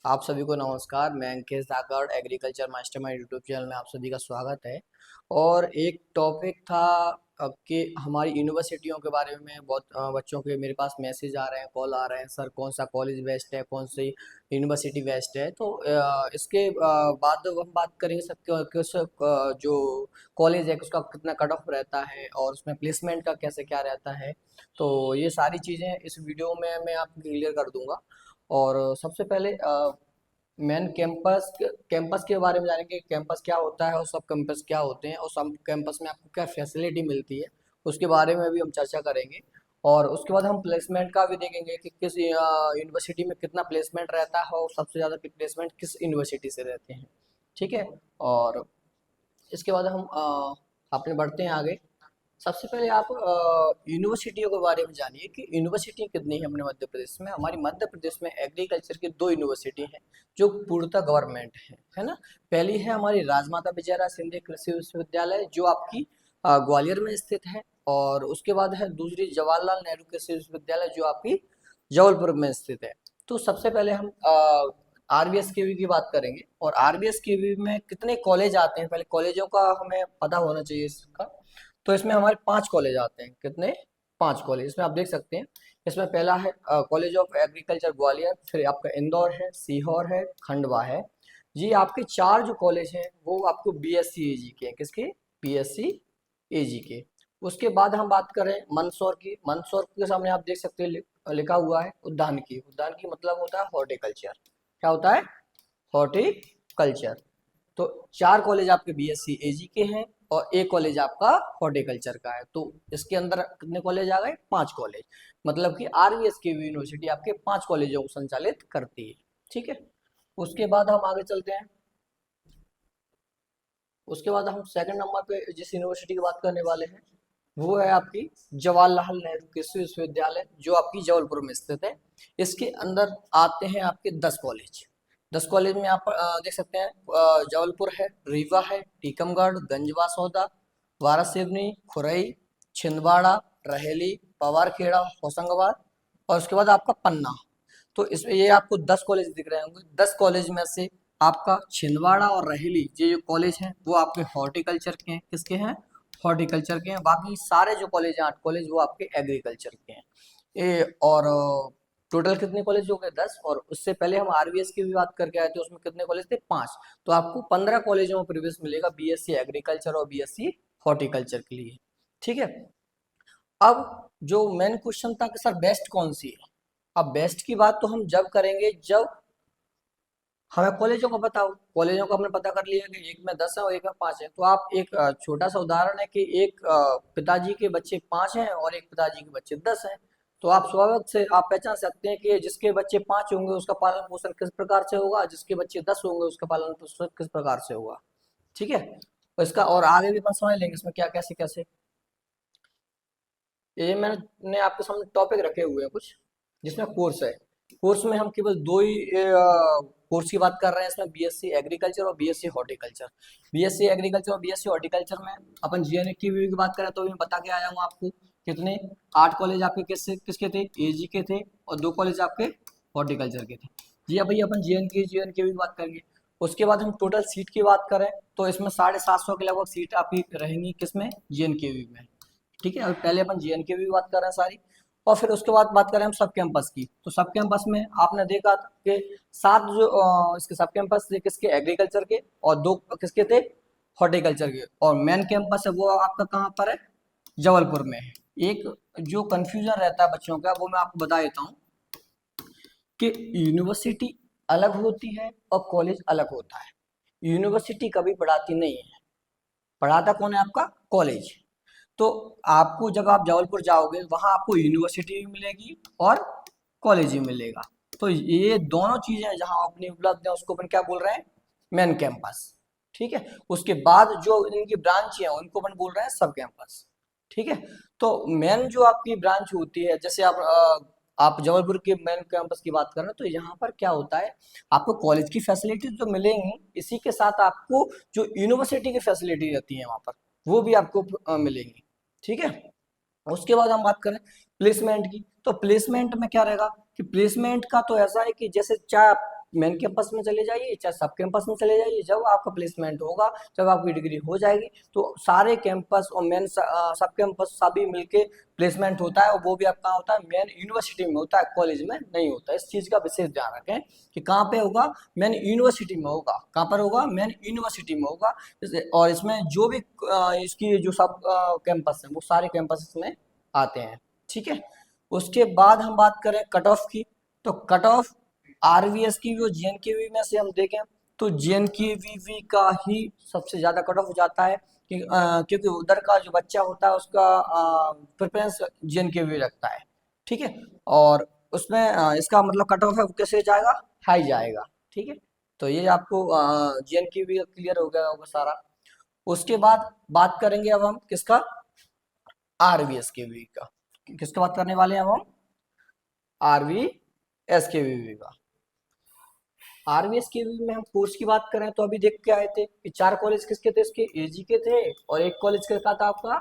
आप सभी को नमस्कार। मैं अंकित धाकड़ एग्रीकल्चर मास्टरमाइंड यूट्यूब चैनल में आप सभी का स्वागत है। और एक टॉपिक था कि हमारी यूनिवर्सिटियों के बारे में बहुत बच्चों के मेरे पास मैसेज आ रहे हैं, कॉल आ रहे हैं, सर कौन सा कॉलेज बेस्ट है, कौन सी यूनिवर्सिटी बेस्ट है। तो इसके बाद हम बात करेंगे सबके किस जो कॉलेज है उसका कितना कट ऑफ रहता है और उसमें प्लेसमेंट का कैसे क्या रहता है। तो ये सारी चीज़ें इस वीडियो में मैं आपको क्लियर कर दूंगा। और सबसे पहले मेन कैंपस के बारे में जानेंगे। कैंपस क्या होता है और सब कैंपस क्या होते हैं और सब कैंपस में आपको क्या फैसिलिटी मिलती है, उसके बारे में भी हम चर्चा करेंगे। और उसके बाद हम प्लेसमेंट का भी देखेंगे कि किस यूनिवर्सिटी में कितना प्लेसमेंट रहता है और सबसे ज़्यादा प्लेसमेंट किस यूनिवर्सिटी से रहते हैं। ठीक है। और इसके बाद हम अपने बढ़ते हैं आगे। सबसे पहले आप यूनिवर्सिटियों के बारे में जानिए कि यूनिवर्सिटी कितनी है अपने मध्य प्रदेश में। हमारी मध्य प्रदेश में एग्रीकल्चर की दो यूनिवर्सिटी हैं जो पूर्णतः गवर्नमेंट है ना। पहली है हमारी राजमाता विजयराज सिंधिया कृषि विश्वविद्यालय जो आपकी ग्वालियर में स्थित है। और उसके बाद है दूसरी जवाहरलाल नेहरू कृषि विश्वविद्यालय जो आपकी जबलपुर में स्थित है। तो सबसे पहले हम आरबीएसकेवी की बात करेंगे। और आरबीएसकेवी में कितने कॉलेज आते हैं, पहले कॉलेजों का हमें पता होना चाहिए इसका। तो इसमें हमारे 5 कॉलेज आते हैं। कितने? 5 कॉलेज इसमें आप देख सकते हैं। इसमें पहला है कॉलेज ऑफ एग्रीकल्चर ग्वालियर, फिर आपका इंदौर है, सीहोर है, खंडवा है। जी आपके 4 जो कॉलेज हैं वो आपको बीएससी एजी के हैं। किसके? बीएससी एजी के। उसके बाद हम बात करें मंदसौर की। मंदसौर के सामने आप देख सकते हैं लिखा हुआ है उद्यान की। उद्यान की मतलब होता है हॉर्टिकल्चर। क्या होता है? हॉर्टिकल्चर। तो 4 कॉलेज आपके बीएससी एजी के हैं और एक कॉलेज आपका हॉर्टिकल्चर का है। तो इसके अंदर कितने कॉलेज आ गए? 5 कॉलेज। मतलब कि आरवीएस की यूनिवर्सिटी आपके 5 कॉलेजों को संचालित करती है। ठीक है। उसके बाद हम आगे चलते हैं। उसके बाद हम सेकंड नंबर पे जिस यूनिवर्सिटी की बात करने वाले हैं वो है आपकी जवाहरलाल नेहरू कृषि विश्वविद्यालय जो आपकी जबलपुर में स्थित है। इसके अंदर आते हैं आपके 10 कॉलेज। 10 कॉलेज में आप देख सकते हैं जबलपुर है, रीवा है, टीकमगढ़, गंजवा सौदा, वारासिवनी, खुरई, छिंदवाड़ा, रहेली, पवारखेड़ा, होशंगाबाद और उसके बाद आपका पन्ना। तो इसमें ये आपको 10 कॉलेज दिख रहे होंगे। 10 कॉलेज में से आपका छिंदवाड़ा और रहेली ये जो कॉलेज हैं वो आपके हॉर्टिकल्चर के हैं। किसके हैं? हॉर्टिकल्चर के हैं। बाकी सारे जो कॉलेज हैं 8 कॉलेज वो आपके एग्रीकल्चर के हैं। ये और टोटल कितने कॉलेज हो गए? 10। और उससे पहले हम आरबीएस की भी बात करके आए थे, उसमें कितने कॉलेज थे? 5। तो आपको 15 कॉलेजों में प्रवेश मिलेगा बीएससी एग्रीकल्चर और बीएससी हॉर्टिकल्चर के लिए। ठीक है। अब जो मेन क्वेश्चन था कि सर बेस्ट कौन सी है। अब बेस्ट की बात तो हम जब करेंगे जब हमें कॉलेजों का पता हो। कॉलेजों का हमने पता कर लिया कि एक में 10 है और एक में 5 है। तो आप एक छोटा सा उदाहरण है कि एक पिताजी के बच्चे 5 हैं और एक पिताजी के बच्चे 10 हैं। तो आप स्वाभाविक से आप पहचान सकते हैं कि जिसके बच्चे 5 होंगे उसका पालन पोषण किस प्रकार से होगा, जिसके बच्चे 10 होंगे उसका पालन पोषण किस प्रकार से होगा। ठीक है। तो इसका और आगे भी अपन समझ लेंगे इसमें क्या कैसे कैसे। ये मैंने आपके सामने टॉपिक रखे हुए हैं कुछ जिसमें कोर्स है। कोर्स में हम केवल दो ही कोर्स की बात कर रहे हैं इसमें, बीएससी एग्रीकल्चर और बीएससी हॉर्टिकल्चर। बीएससी एग्रीकल्चर और बीएससी हॉर्टिकल्चर में अपन जीएनए की भी बात करें तो मैं बता के आया हूँ आपको। कितने? 8 कॉलेज आपके किसके थे? एजी के थे और 2 कॉलेज आपके हॉर्टिकल्चर के थे। जी हाँ भैया, अपन जीएन की भी बात करेंगे। उसके बाद हम टोटल सीट की बात करें तो इसमें 750 के लगभग सीट आपकी रहेंगी। किसमें? जीएनकेवी में। ठीक है। अभी पहले अपन जीएनके की बात कर रहे हैं सारी। और फिर उसके बाद बात करें हम सब कैंपस की। तो सब कैंपस में आपने देखा कि 7 जो इसके सब कैंपस थे किसके? एग्रीकल्चर के। और 2 किसके थे? हॉर्टिकल्चर के। और मेन कैंपस है वो आपका कहाँ पर है? जबलपुर में है। एक जो कंफ्यूजन रहता है बच्चों का वो मैं आपको बता देता हूँ कि यूनिवर्सिटी अलग होती है और कॉलेज अलग होता है। यूनिवर्सिटी कभी पढ़ाती नहीं है, पढ़ाता कौन है? आपका कॉलेज। तो आपको जब आप जबलपुर जाओगे वहां आपको यूनिवर्सिटी भी मिलेगी और कॉलेज भी मिलेगा। तो ये दोनों चीजें जहां अपनी उपलब्ध है उसको अपन क्या बोल रहे हैं? Main campus. ठीक है। उसके बाद जो इनकी ब्रांच है उनको अपन बोल रहे हैं सब कैंपस। ठीक है। तो मेन जो आपकी ब्रांच होती है, जैसे आप जबलपुर के मेन कैंपस की बात करें तो यहाँ पर क्या होता है, आपको कॉलेज की फैसिलिटी तो मिलेंगी, इसी के साथ आपको जो यूनिवर्सिटी की फैसिलिटी रहती है वहां पर वो भी आपको मिलेंगी। ठीक है। उसके बाद हम बात करें प्लेसमेंट की। तो प्लेसमेंट में क्या रहेगा कि प्लेसमेंट का तो ऐसा है कि जैसे चाहे मेन कैंपस में चले जाइए चाहे सब कैंपस में चले जाइए, जब आपका प्लेसमेंट होगा, जब आपकी डिग्री हो जाएगी, तो सारे कैंपस और मेन सब कैंपस सभी मिलके प्लेसमेंट होता है, और वो भी आपका होता है मेन यूनिवर्सिटी में होता है, कॉलेज में नहीं होता है। इस चीज़ का विशेष ध्यान रखें कि कहाँ पे होगा, मेन यूनिवर्सिटी में होगा। कहाँ पर होगा, मेन यूनिवर्सिटी में होगा। और इसमें जो भी इसकी जो सब कैंपस हैं वो सारे कैंपस में आते हैं, ठीक है। उसके बाद हम बात करें कट ऑफ की, तो कट ऑफ आरवीएस की और जेएनकेवी में से हम देखें तो जेएनकेवी का ही सबसे ज़्यादा कट ऑफ हो जाता है, क्योंकि उधर का जो बच्चा होता है उसका प्रेफरेंस जेएनकेवी रखता है, ठीक है। और उसमें इसका मतलब कट ऑफ है वो कैसे जाएगा, हाई जाएगा, ठीक है। तो ये आपको जेएनकेवी क्लियर हो गया होगा सारा। उसके बाद बात करेंगे अब हम किसका, आरवीएस के वी का। किसका बात करने वाले हैं अब हम, आरवीएस के वी का। आरवीएस के वी में हम कोर्स की बात करें तो अभी देख के आए थे कि 4 कॉलेज किसके थे, इसके एजी के थे, और एक कॉलेज किसका था आपका,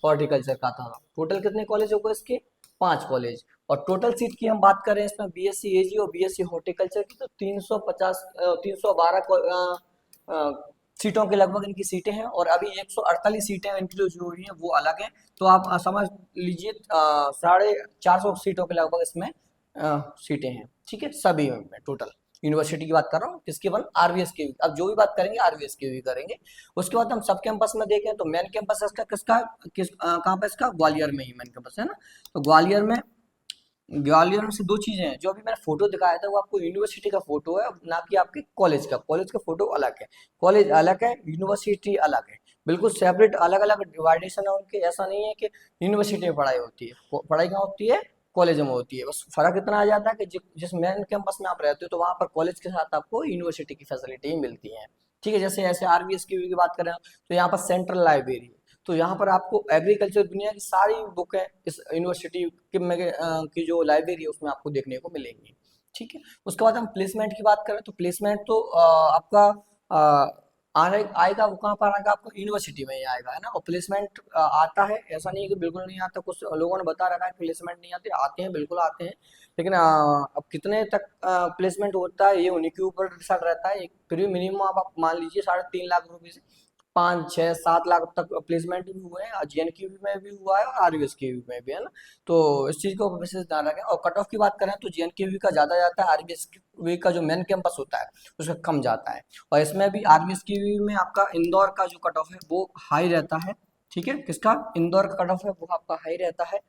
हॉर्टिकल्चर का था। टोटल कितने कॉलेज हो गए इसके, 5 कॉलेज। और टोटल सीट की हम बात करें इसमें बीएससी एजी और बीएससी हॉर्टिकल्चर की, तो 350 312 सीटों के लगभग इनकी सीटें हैं, और अभी 148 सीटें इनकी जो हुई हैं वो अलग हैं। तो आप समझ लीजिए 450 सीटों के लगभग इसमें सीटें हैं, ठीक है, सभी में टोटल। यूनिवर्सिटी की बात कर रहा हूँ, किसकी बन, आरवीएस की। अब जो भी बात करेंगे आरवीएस की भी करेंगे। उसके बाद हम सब कैंपस में देखें तो मेन कैंपस इसका किसका, कहाँ पे इसका, ग्वालियर में ही मेन कैंपस है ना। तो ग्वालियर में से 2 चीजें हैं, जो अभी मैंने फोटो दिखाया था वो आपको यूनिवर्सिटी का फोटो है, ना कि आपके कॉलेज का फोटो अलग है। कॉलेज अलग है, यूनिवर्सिटी अलग है, बिल्कुल सेपरेट, अलग अलग डिवाइडेशन है उनके। ऐसा नहीं है कि यूनिवर्सिटी में पढ़ाई होती है, पढ़ाई कहाँ होती है, कॉलेज में होती है। बस फर्क इतना आ जाता है कि जिस मेन कैंपस में आप रहते हो तो वहाँ पर कॉलेज के साथ आपको यूनिवर्सिटी की फैसिलिटी मिलती है, ठीक है। जैसे ऐसे आरवीएस की बात करें तो यहाँ पर सेंट्रल लाइब्रेरी, तो यहाँ पर आपको एग्रीकल्चर दुनिया की सारी बुकें इस यूनिवर्सिटी की जो लाइब्रेरी है उसमें आपको देखने को मिलेंगी, ठीक है। उसके बाद हम प्लेसमेंट की बात करें तो प्लेसमेंट तो आपका आएगा, वो कहाँ पर आएगा, आपको यूनिवर्सिटी में ही आएगा, है ना। और प्लेसमेंट आता है, ऐसा नहीं है कि बिल्कुल नहीं आता। कुछ लोगों ने बता रखा है प्लेसमेंट नहीं आते, आते हैं, बिल्कुल आते हैं। लेकिन अब कितने तक प्लेसमेंट होता है ये उन्हीं के ऊपर डिसाइड रहता है। फिर भी मिनिमम आप मान लीजिए 3.5 लाख रुपए से 5, 6, 7 लाख तक प्लेसमेंट भी हुए हैं, जेएनक्यूबी में भी हुआ है और आरवीएस के में भी, है ना। तो इस चीज़ को विशेष ध्यान रखें। और कट ऑफ की बात करें तो जेएनक्यूबी का ज़्यादा जाता है, आरवीएस का जो मेन कैंपस होता है उसका कम जाता है। और इसमें भी आरवीएस की में आपका इंदौर का जो कट ऑफ है वो हाई रहता है, ठीक है। किसका, इंदौर का कट ऑफ है वो आपका हाई रहता है,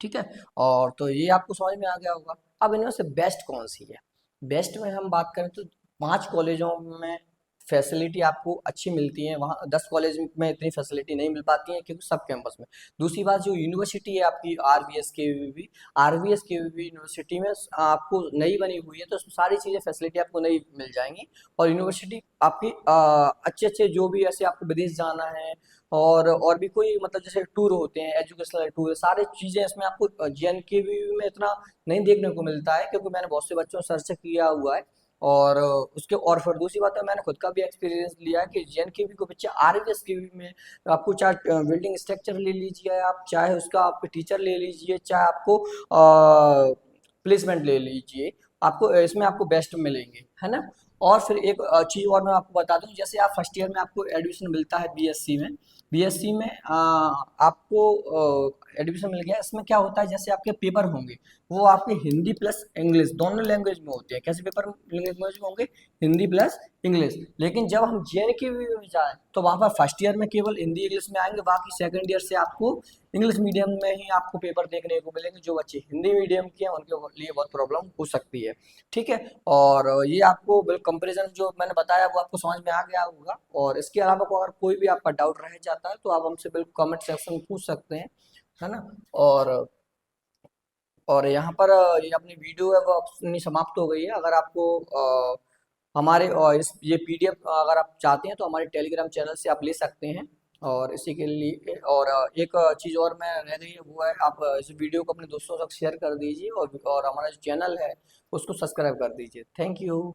ठीक है। और तो ये आपको समझ में आ गया होगा। अब इनमें से बेस्ट कौन सी है, बेस्ट में हम बात करें तो 5 कॉलेजों में फैसिलिटी आपको अच्छी मिलती है, वहाँ 10 कॉलेज में इतनी फैसिलिटी नहीं मिल पाती है क्योंकि सब कैंपस में। दूसरी बात, जो यूनिवर्सिटी है आपकी आरवीएस के वी यूनिवर्सिटी में आपको नई बनी हुई है, तो उसमें सारी चीज़ें फैसिलिटी आपको नई मिल जाएंगी। और यूनिवर्सिटी आपकी अच्छे अच्छे जो भी, ऐसे आपको विदेश जाना है और भी कोई मतलब जैसे टूर होते हैं, एजुकेशनल टूर, सारी चीज़ें इसमें आपको जेएनकेवी में इतना नहीं देखने को मिलता है, क्योंकि मैंने बहुत से बच्चों से सर्च किया हुआ है। और उसके और फिर दूसरी बात है, मैंने खुद का भी एक्सपीरियंस लिया है कि जेएनकेवी को बच्चे आरवीएस के में आपको चाहे बिल्डिंग स्ट्रक्चर ले लीजिए आप, चाहे उसका आप टीचर ले लीजिए, चाहे आपको प्लेसमेंट ले लीजिए, आपको इसमें आपको बेस्ट मिलेंगे, है ना। और फिर एक चीज़ और मैं आपको बता दूं, जैसे आप फर्स्ट ईयर में आपको एडमिशन मिलता है बीएससी में, आपको एडमिशन मिल गया। इसमें क्या होता है, जैसे आपके पेपर होंगे वो आपके हिंदी प्लस इंग्लिश दोनों लैंग्वेज में होते हैं। कैसे पेपर लैंग्वेज में होंगे, हिंदी प्लस इंग्लिश। लेकिन जब हम जेएनकेवी में जाएं तो वहाँ पर फर्स्ट ईयर में केवल हिंदी इंग्लिश में आएंगे, बाकी सेकंड ईयर से आपको इंग्लिश मीडियम में ही आपको पेपर देखने को मिलेंगे। जो बच्चे हिंदी मीडियम के हैं उनके लिए बहुत प्रॉब्लम हो सकती है, ठीक है। और ये आपको कंपेरिजन जो मैंने बताया वो आपको समझ में आ गया होगा। और इसके अलावा अगर कोई भी आपका डाउट रह जाता है तो आप हमसे बिल्कुल कमेंट सेक्शन में पूछ सकते हैं, है ना। और यहाँ पर ये अपनी वीडियो है वो अपनी समाप्त हो गई है। अगर आपको हमारे इस ये पीडीएफ अगर आप चाहते हैं तो हमारे टेलीग्राम चैनल से आप ले सकते हैं। और इसी के लिए और एक चीज़ और मैं रह गई है, वो है आप इस वीडियो को अपने दोस्तों तक शेयर कर दीजिए, और हमारा जो चैनल है उसको सब्सक्राइब कर दीजिए। Thank you.